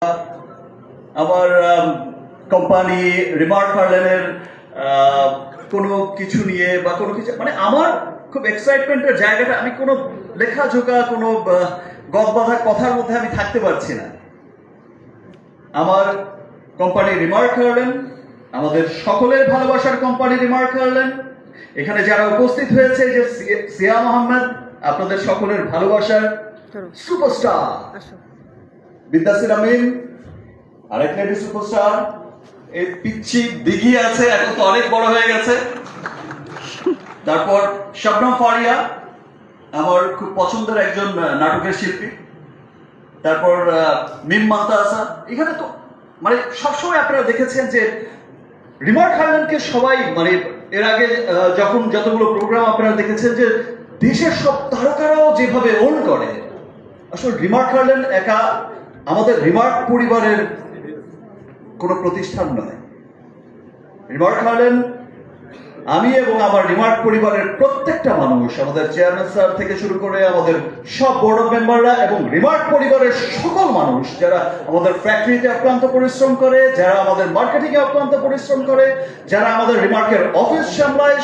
আমার company remark হার্লেনের কোনো কিছু নিয়ে বা কোনো কিছু মানে আমার খুব এক্সাইটমেন্টের জায়গাটা আমি কোনো লেখাজোকা কোনো গদবাঁধা কথার মধ্যে আমি থাকতে পারছি না। আমার কোম্পানি রিমার্ক হার্লেন, আমাদের সকলের ভালোবাসার কোম্পানি রিমার্ক হার্লেন, এখানে যারা উপস্থিত হয়েছে যে সিয়াম আহমেদ, আপনাদের সকলের ভালোবাসার সুপারস্টার, বিদ্যাসির আমিন আরেক লেডি সুপারস্টার, এই পিচ্ছি দিঘি আছে, এখন তো অনেক বড় হয়ে গেছে। তারপর শবনম ফারিয়া, আমার খুব পছন্দের একজন নাটকের শিল্পী। তারপর মিম মান্তাসা। এখানে তো মানে সবসময় আপনারা দেখেছেন যে রিমার্ক হার্লেনকে সবাই মানে এর আগে যখন যতগুলো প্রোগ্রাম আপনারা দেখেছেন যে দেশের সব তারকারাও যেভাবে ওন করে, আসলে রিমার্ক হার্লেন একা আমাদের রিমার্ক পরিবারের কোনো প্রতিষ্ঠান নয়। রিমার্ক হার্লেন আমি এবং আমার রিমার্ক পরিবারের প্রত্যেকটা মানুষ, আমাদের চেয়ারম্যান স্যার থেকে শুরু করে আমাদের সব বোর্ড অফ মেম্বাররা এবং রিমার্ক পরিবারের সকল মানুষ যারা আমাদের ফ্যাক্টরিতে অক্লান্ত পরিশ্রম করে, যারা আমাদের মার্কেটিং এ অক্লান্ত পরিশ্রম করে, যারা আমাদের রিমার্কের অফিস সামলায়,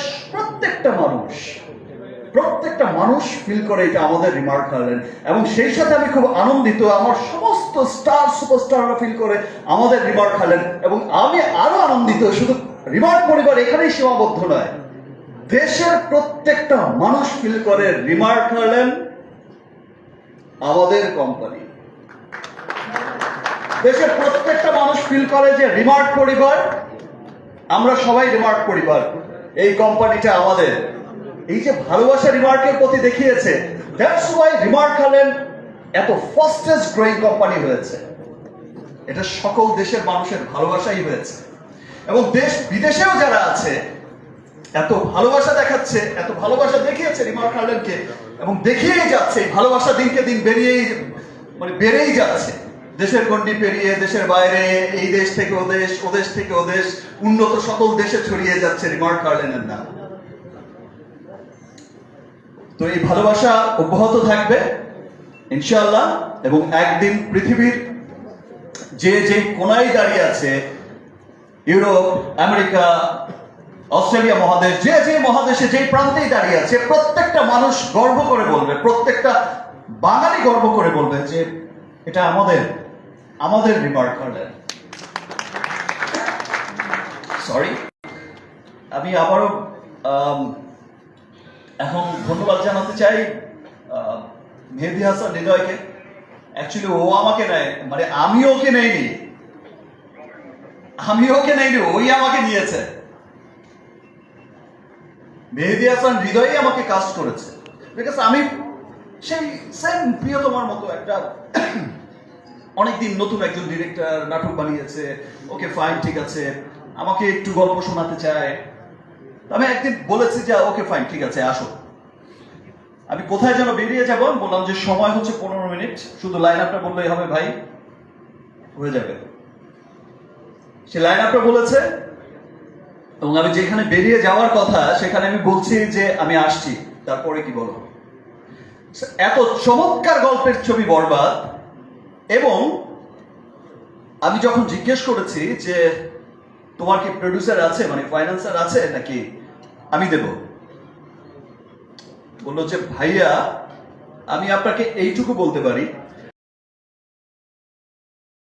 প্রত্যেকটা মানুষ ফিল করে এটা আমাদের রিমার্ক হার্লেন। এবং সেই সাথে আমি খুব আনন্দিত আমার সমস্ত স্টার সুপারস্টাররা ফিল করে আমাদের রিমার্ক হার্লেন। এবং আমি আরো আনন্দিত শুধু রিমার্ক পরিবার এখানেই সীমাবদ্ধ নয়, দেশের প্রত্যেকটা মানুষ ফিল করে রিমার্ক হার্লেন আমাদের কোম্পানি। দেশের প্রত্যেকটা মানুষ ফিল করে যে রিমার্ক পরিবার, আমরা সবাই রিমার্ক পরিবার, এই কোম্পানিটা আমাদের। এই যে ভালোবাসা রিমার্কের প্রতি দেখিয়েছে, দ্যাটস ওয়াই রিমার্ক হার্লেন এত ফাস্টেস্ট গ্রোয়িং কোম্পানি হয়েছে। এটা সকল দেশের মানুষের ভালোবাসাই হয়েছে। এবং দেশ বিদেশেও যারা আছে এত ভালোবাসা দেখাচ্ছে, এত ভালোবাসা দেখিয়েছে রিমার্ক হার্লেনকে, এবং দেখিয়েই যাচ্ছে। ভালোবাসা দিনকে দিন বেড়েই যাচ্ছে, দেশের গণ্ডি পেরিয়ে দেশের বাইরে, এই দেশ থেকে ও দেশ, ও দেশ থেকে ও দেশ, উন্নত সকল দেশে ছড়িয়ে যাচ্ছে রিমার্ক হার্লেনের নাম। তো এই ভালোবাসা অব্যাহত থাকবে ইনশাআল্লাহ। এবং একদিন পৃথিবীর যে কোনায় দাঁড়িয়ে আছে, ইউরোপ, আমেরিকা, অস্ট্রেলিয়া মহাদেশ, যে মহাদেশে যে প্রান্তেই দাঁড়িয়ে আছে, প্রত্যেকটা মানুষ গর্ব করে বলবে, প্রত্যেকটা বাঙালি গর্ব করে বলবে যে এটা আমাদের রিমার্ক হার্লেন। সরি, আমি আবারও এখন ধন্যবাদ জানাতে চাই মেহেদী হাসান হৃদয়কে। অ্যাকচুয়ালি ও আমাকে নেয়, মানে আমি ওকে নেইনি, ওই আমাকে নিয়েছে। মেহেদী হাসান হৃদয়ই আমাকে কাস্ট করেছে, বিকজ আমি সেই সেম প্রিয়তমার মতো একটা অনেকদিন নতুন একজন ডিরেক্টর নাটক বানিয়েছে, ওকে ফাইন, ঠিক আছে, আমাকে একটু গল্প শোনাতে চায়। আমি একদিন বলেছি যে ওকে ফাইন, ঠিক আছে, আসো। আমি কোথায় যেন বেরিয়ে যাব, বললাম যে সময় হচ্ছে 15 মিনিট, শুধু লাইন আপটা বললেই হবে ভাই, হয়ে যাবে। সে লাইন আপটা বলেছে এবং আমি যেখানে বেরিয়ে যাওয়ার কথা সেখানে আমি বলছি যে আমি আসছি, তারপরে কি বলো। এত চমৎকার গল্পের ছবি বরবাদ। এবং আমি যখন জিজ্ঞেস করেছি যে তোমার কি প্রডিউসার আছে, মানে ফাইন্যান্সার আছে নাকি আমি দেব, বললো যে ভাইয়া আমি আপনাকে এইটুকু বলতে পারি,